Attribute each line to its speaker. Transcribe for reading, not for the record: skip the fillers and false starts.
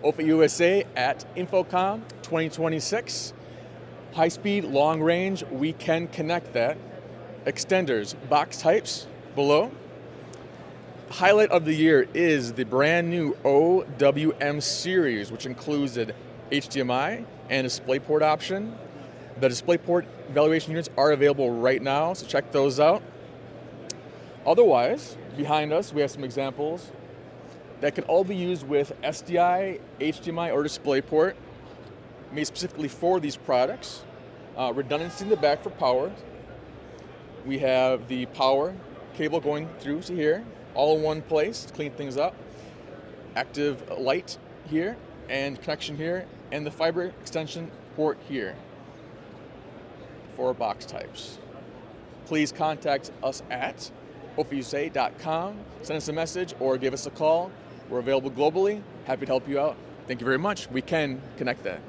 Speaker 1: Ophit USA at InfoComm 2026. High speed, long range, we can connect that. Extenders, box types below. Highlight of the year is the brand new OWM series, which includes an HDMI and DisplayPort option. The DisplayPort evaluation units are available right now, so check those out. Otherwise, behind us, we have some examples that can all be used with SDI, HDMI, or DisplayPort, made specifically for these products. Redundancy in the back for power. We have the power cable going through to here, all in one place to clean things up. Active light here, and connection here, and the fiber extension port here for box types. Please contact us at ophitusa.com, send us a message, or give us a call. We're available globally. Happy to help you out. Thank you very much. We can connect that.